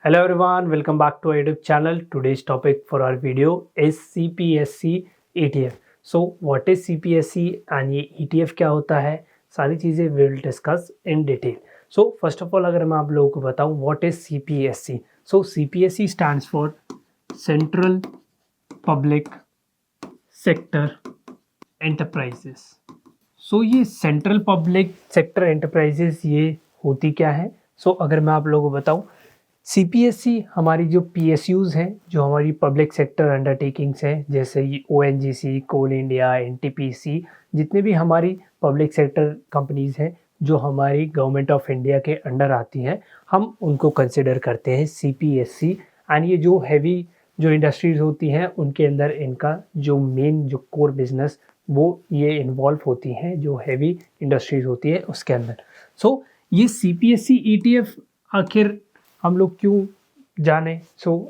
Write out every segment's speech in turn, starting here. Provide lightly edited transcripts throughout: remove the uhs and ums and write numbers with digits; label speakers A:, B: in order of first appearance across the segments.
A: Hello everyone, welcome back to our YouTube channel. Today's topic for our video is CPSC ETF. So what is CPSC and ये ETF क्या होता है, सारी चीज़ें we will discuss in detail. So first of all अगर मैं आप लोगों को बताऊं what is CPSC. So CPSC stands for Central Public Sector Enterprises. So ये सेंट्रल पब्लिक सेक्टर एंटरप्राइजेस ये होती क्या है. सो अगर मैं आप लोगों को बताऊं CPSC हमारी जो PSUs हैं, जो हमारी पब्लिक सेक्टर अंडरटेकिंग्स हैं, जैसे ये ONGC, कोल इंडिया, NTPC, जितने भी हमारी पब्लिक सेक्टर कंपनीज हैं जो हमारी गवर्नमेंट ऑफ इंडिया के अंडर आती हैं, हम उनको कंसिडर करते हैं CPSC. एंड ये जो हैवी जो इंडस्ट्रीज होती हैं उनके अंदर इनका जो मेन जो कोर बिजनेस वो ये इन्वॉल्व होती हैं, जो हैवी इंडस्ट्रीज होती है उसके अंदर. सो ये CPSC ETF आखिर हम लोग क्यों जाने.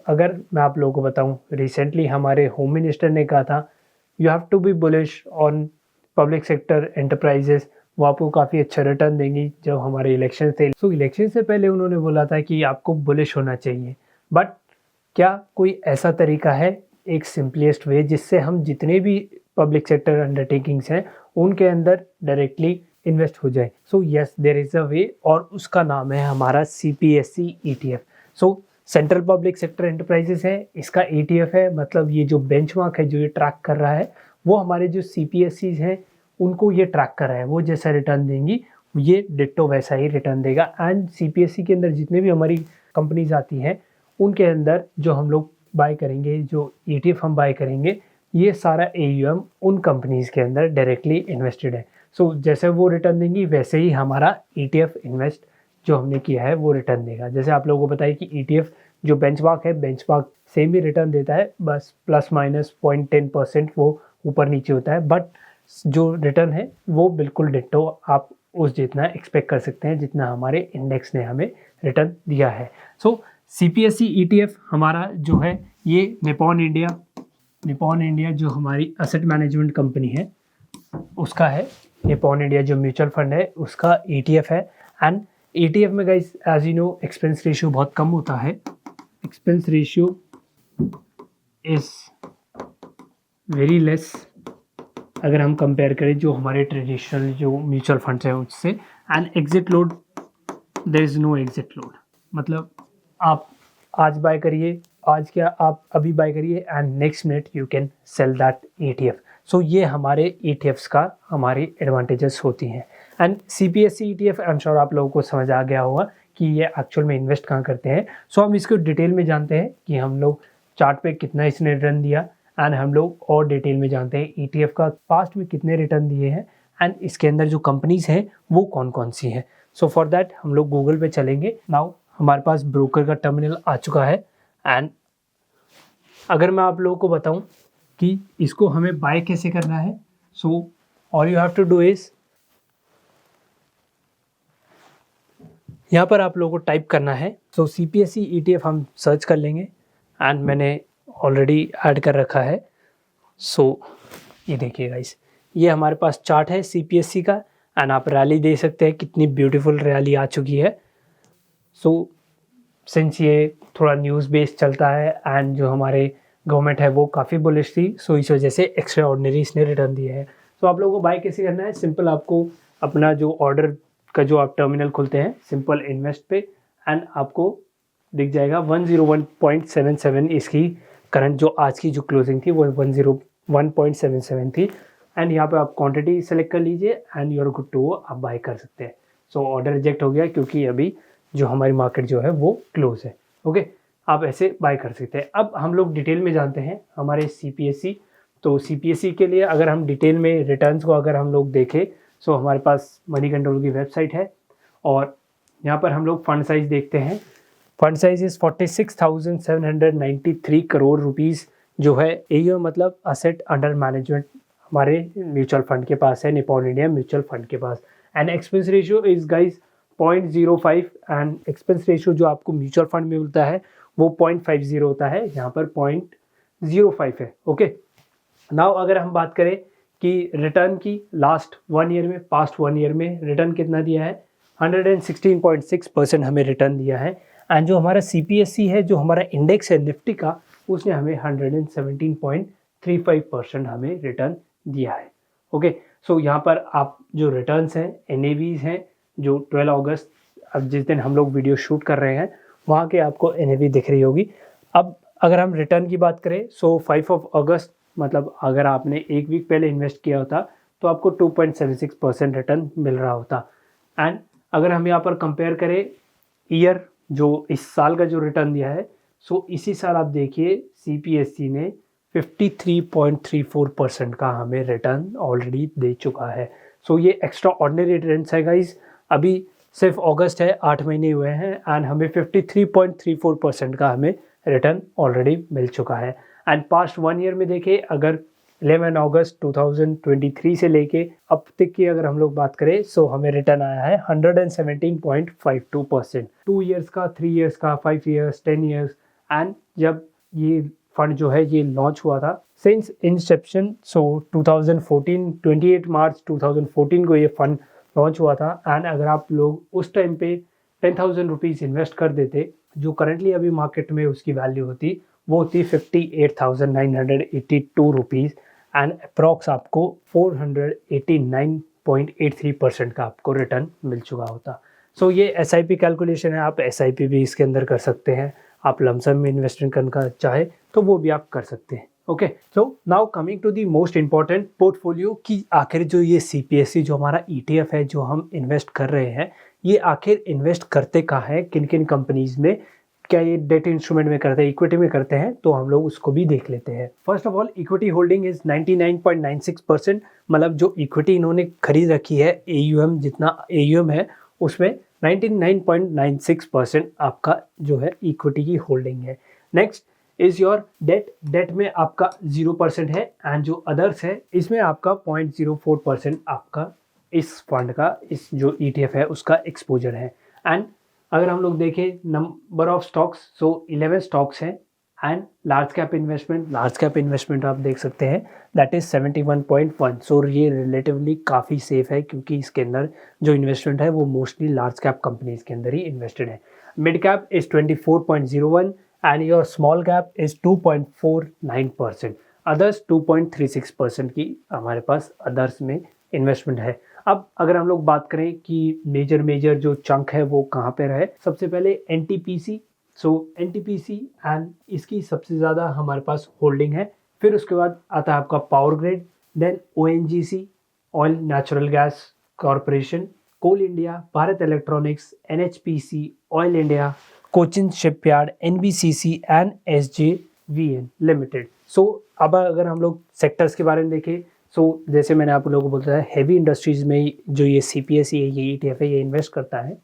A: अगर मैं आप लोगों को बताऊं, रिसेंटली हमारे होम मिनिस्टर ने कहा था you have to be bullish on public sector enterprises. वो आपको काफ़ी अच्छा रिटर्न देंगी. जब हमारे इलेक्शन थे, इलेक्शन से पहले उन्होंने बोला था कि आपको बुलिश होना चाहिए. बट क्या कोई ऐसा तरीका है, एक सिंपलेस्ट वे, जिससे हम जितने भी पब्लिक सेक्टर अंडरटेकिंग्स हैं उनके अंदर डायरेक्टली इन्वेस्ट हो जाए. So yes, there is a way, और उसका नाम है हमारा CPSC ETF. So central public sector enterprises है, इसका ETF है. मतलब ये जो बेंचमार्क है, जो ये ट्रैक कर रहा है, वो हमारे जो CPSCs हैं उनको ये ट्रैक कर रहा है. वो जैसा रिटर्न देंगी ये डिट्टो वैसा ही रिटर्न देगा. एंड CPSC के अंदर जितने भी हमारी कंपनीज आती हैं उनके अंदर जो हम लोग बाय करेंगे, जो ETF हम बाय करेंगे, ये सारा AUM उन कंपनीज के अंदर डायरेक्टली इन्वेस्टेड है. सो जैसे वो रिटर्न देंगी वैसे ही हमारा ETF इन्वेस्ट जो हमने किया है वो रिटर्न देगा. जैसे आप लोगों को बताइए कि ETF जो बेंचमार्क है, बेंचमार्क सेम ही रिटर्न देता है, बस प्लस माइनस 0.10% वो ऊपर नीचे होता है. बट जो रिटर्न है वो बिल्कुल डिट्टो आप उस जितना एक्सपेक्ट कर सकते हैं जितना हमारे इंडेक्स ने हमें रिटर्न दिया है. सो CPSC ETF हमारा जो है ये निपॉन इंडिया जो हमारी असेट मैनेजमेंट कंपनी है उसका है. निपॉन इंडिया जो म्यूचुअल फंड है उसका ETF है. एंड ETF में guys as you know expense ratio बहुत कम होता है. Expense ratio is very less अगर हम कंपेयर करें जो हमारे ट्रेडिशनल जो म्यूचुअल फंड्स हैं उससे. And exit load, there is no exit load. मतलब आप आज बाय करिए, आज क्या आप अभी बाय करिए and next minute you can sell that ETF. सो ये हमारे ETFs का हमारी एडवांटेजेस होती हैं. And CPSC ETF I am sure आप लोगों को समझ आ गया होगा कि ये एक्चुअल में इन्वेस्ट कहाँ करते हैं. सो हम इसको डिटेल में जानते हैं कि हम लोग चार्ट पे कितना इसने रिटर्न दिया, एंड हम लोग और डिटेल में जानते हैं ETF का पास्ट में कितने रिटर्न दिए हैं, एंड इसके अंदर जो कंपनीज हैं वो कौन कौन सी हैं. सो फॉर दैट हम लोग गूगल पे चलेंगे. नाउ हमारे पास ब्रोकर का टर्मिनल आ चुका है. एंड अगर मैं आप लोगों को बताऊं कि इसको हमें बाय कैसे करना है, so all you have to do is यहाँ पर आप लोगों को टाइप करना है. सो CPSC ETF हम सर्च कर लेंगे एंड मैंने ऑलरेडी ऐड कर रखा है. सो ये देखिए गाइस, ये हमारे पास चार्ट है CPSC का. एंड आप रैली दे सकते हैं, कितनी ब्यूटीफुल रैली आ चुकी है. सो सिंस ये थोड़ा न्यूज़ बेस्ड चलता है एंड जो हमारे गवर्नमेंट है वो काफ़ी बुलिश थी, सो इस वजह से एक्स्ट्रा ऑर्डिनरी इसने रिटर्न दिया है. सो आप लोगों को बाय कैसे करना है, सिंपल आपको अपना जो ऑर्डर का जो आप टर्मिनल खोलते हैं, सिंपल इन्वेस्ट पे, एंड आपको दिख जाएगा 101.77 इसकी करंट जो आज की जो क्लोजिंग थी वो 101.77 थी. एंड यहाँ पे आप क्वांटिटी सेलेक्ट कर लीजिए and you are good to आप बाय कर सकते हैं. सो ऑर्डर रिजेक्ट हो गया क्योंकि अभी जो हमारी मार्केट जो है वो क्लोज है. ओके, आप ऐसे बाय कर सकते हैं. अब हम लोग डिटेल में जानते हैं हमारे CPSC. तो CPSC के लिए अगर हम डिटेल में रिटर्न्स को अगर हम लोग देखें, सो हमारे पास मनी कंट्रोल की वेबसाइट है और यहाँ पर हम लोग फंड साइज देखते हैं. Fund size is 46,793 crore rupees जो है. AUM मतलब असेट अंडर मैनेजमेंट हमारे म्यूचुअल फंड के पास है, निपॉन इंडिया म्यूचुअल फंड के पास. And expense ratio is guys 0.05. And expense ratio जो आपको म्यूचुअल फंड में मिलता है वो 0.50 होता है, यहाँ पर 0.05 है. ओके, नाउ अगर हम बात करें कि रिटर्न की लास्ट 1 ईयर में, पास्ट 1 ईयर में रिटर्न कितना दिया है, 116.6% हमें रिटर्न दिया है. एंड जो हमारा CPSE है, जो हमारा इंडेक्स है निफ्टी का, उसने हमें 117.35% हमें रिटर्न दिया है। ओके, सो यहाँ पर आप जो रिटर्न्स हैं, NAVs हैं, जो 12 अगस्त, अब जिस दिन हम लोग वीडियो शूट कर रहे हैं वहाँ के आपको NAV दिख रही होगी। अब अगर हम रिटर्न की बात करें, सो 5 अगस्त, मतलब अगर आपने एक वीक पहले इन्वेस्ट किया होता तो आपको 2.76% रिटर्न मिल रहा होता। एंड अगर हम यहाँ पर कंपेयर करें ईयर, जो इस साल का जो रिटर्न दिया है, सो इसी साल आप देखिए CPSE ने 53.34% का हमें रिटर्न ऑलरेडी दे चुका है। सो ये एक्स्ट्रा ऑर्डिनरी रिटर्न्स है गाइज। अभी सिर्फ अगस्त है, 8 महीने हुए हैं एंड हमें 53.34% का हमें रिटर्न ऑलरेडी मिल चुका है। एंड पास्ट 1 ईयर में देखें, अगर 11 अगस्त 2023 से लेके अब तक की अगर हम लोग बात करें, सो हमें रिटर्न आया है 117.52%। 2 ईयर्स का, 3 ईयर्स का, 5 ईयर्स, 10 ईयर्स। एंड जब ये फंड जो है ये लॉन्च हुआ था सिंस इंसेप्शन, सो 2014, 28 मार्च 2014 को ये फंड लॉन्च हुआ था। एंड अगर आप लोग उस टाइम पे 10,000 रुपीज़ इन्वेस्ट कर देते, जो करंटली अभी मार्केट में उसकी वैल्यू होती, वो होती 58,982 रुपीज़ एंड अप्रॉक्स आपको 489.83% का आपको रिटर्न मिल चुका होता। सो ये SIP कैलकुलेशन है, आप SIP भी इसके अंदर कर सकते हैं। आप लमसम में इन्वेस्टमेंट करना चाहे तो वो भी आप कर सकते हैं। Okay, so now coming to the most important portfolio, कि आखिर जो ये CPSE जो हमारा ETF है जो हम इन्वेस्ट कर रहे हैं, ये आखिर इन्वेस्ट करते कहाँ है, किन किन कंपनीज में, क्या ये डेट इंस्ट्रूमेंट में करते हैं, इक्विटी में करते हैं, तो हम लोग उसको भी देख लेते हैं। First of all, equity holding is 99.96%, मतलब जो इक्विटी इन्होंने खरीद रखी है, AUM जितना AUM है उसमें 99.96% आपका जो है इक्विटी की होल्डिंग है। नेक्स्ट इज योर डेट में आपका 0% है एंड जो अदर्स है इसमें आपका 0.04% आपका इस फंड का, इस जो ETF है उसका एक्सपोजर है। एंड अगर हम लोग देखें number of stocks, so 11 stocks हैं। एंड लार्ज कैप इन्वेस्टमेंट आप देख सकते हैं, दैट इज 71.1। सो ये रिलेटिवली काफ़ी सेफ है, क्योंकि इसके अंदर जो इन्वेस्टमेंट है वो मोस्टली लार्ज कैप कंपनीज के अंदर ही इन्वेस्टेड है। Mid cap is 24.01 and your small cap is 2.49%। Others 2.36% की हमारे पास अदर्स में इन्वेस्टमेंट है। अब अगर हम लोग बात करें कि मेजर जो चंक है वो कहाँ पे रहे, सबसे पहले NTPC। सो NTPC एंड इसकी सबसे ज़्यादा हमारे पास होल्डिंग है। फिर उसके बाद आता है आपका power grid, then ONGC, oil natural gas corporation, coal India, Bharat electronics, NHPC, oil India, Cochin shipyard, NBCC and SJVN limited. So अब अगर हम लोग सेक्टर्स के बारे में देखें, सो जैसे मैंने आप लोगों को बताया, हैवी इंडस्ट्रीज़ में जो ये CPSE है, ये ETF है, ये इन्वेस्ट करता है।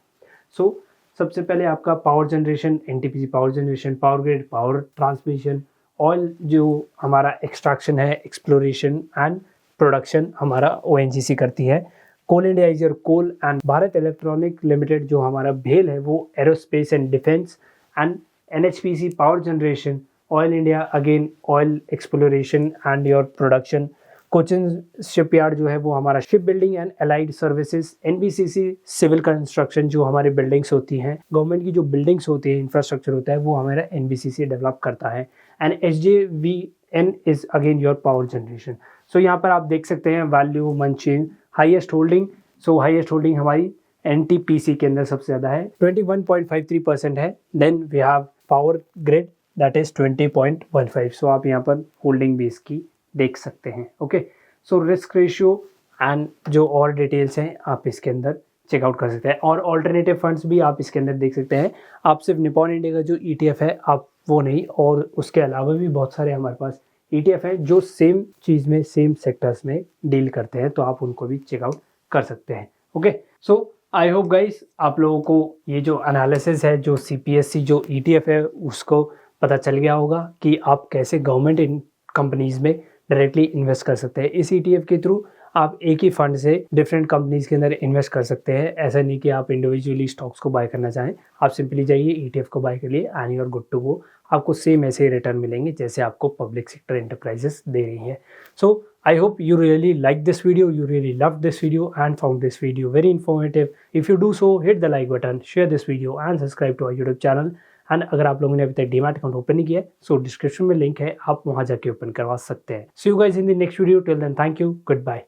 A: सो सबसे पहले आपका power generation, NTPC power generation, power grid, power transmission, oil जो हमारा एक्सट्रैक्शन है, एक्सप्लोरेशन एंड प्रोडक्शन हमारा ONGC करती है। Coal India is your coal and Bharat electronic limited जो हमारा भेल है वो aerospace and defence. And NHPC power generation, oil India again oil exploration and your production, Cochin shipyard जो है वो हमारा ship building and allied services, NBCC civil construction जो हमारी बिल्डिंग्स होती हैं, गवर्नमेंट की जो बिल्डिंग्स होती है, इंफ्रास्ट्रक्चर होता है, वो हमारा NBCC डेवलप करता है। And SJVN is again your power generation. So यहाँ पर आप देख सकते हैं वैल्यू मंचेन highest holding. So highest holding हमारी NTPC के अंदर सबसे ज़्यादा है, 21.53% है। Then we have power grid that is 20.15। So आप यहाँ पर होल्डिंग भी इसकी देख सकते हैं। Okay, so risk ratio and जो और डिटेल्स हैं आप इसके अंदर चेकआउट कर सकते हैं, और ऑल्टरनेटिव फंड्स भी आप इसके अंदर देख सकते हैं। आप सिर्फ निपॉन इंडिया का जो ETF है आप वो नहीं, और उसके अलावा भी बहुत सारे हमारे पास ETF हैं जो सेम चीज़ में, सेम सेक्टर्स में डील करते हैं, तो आप उनको भी चेकआउट कर सकते हैं। Okay, so I hope guys आप लोगों को ये जो एनालिसिस है, जो CPSE जो ETF है उसको पता चल गया होगा कि आप कैसे गवर्नमेंट कंपनीज में डायरेक्टली इन्वेस्ट कर सकते हैं। इस ETF के थ्रू आप एक ही फंड से डिफरेंट कंपनीज के अंदर इन्वेस्ट कर सकते हैं। ऐसा नहीं कि आप इंडिविजुअली स्टॉक्स को बाय करना चाहें, आप सिंपली जाइए ETF को बाय कर लिए and you are good to go. आपको सेम ऐसे ही रिटर्न मिलेंगे जैसे आपको पब्लिक सेक्टर एंटरप्राइजेस दे रही हैं। सो I hope you really liked this video, you really loved this video and found this video very informative. If you do so, hit the like button, share this video and subscribe to our YouTube channel. And अगर आप लोगों ने अभी तक demat account open नहीं किया है, सो description में लिंक है, आप वहां जाके ओपन करवा सकते हैं. See you guys in the next video. Till then, thank you, good bye.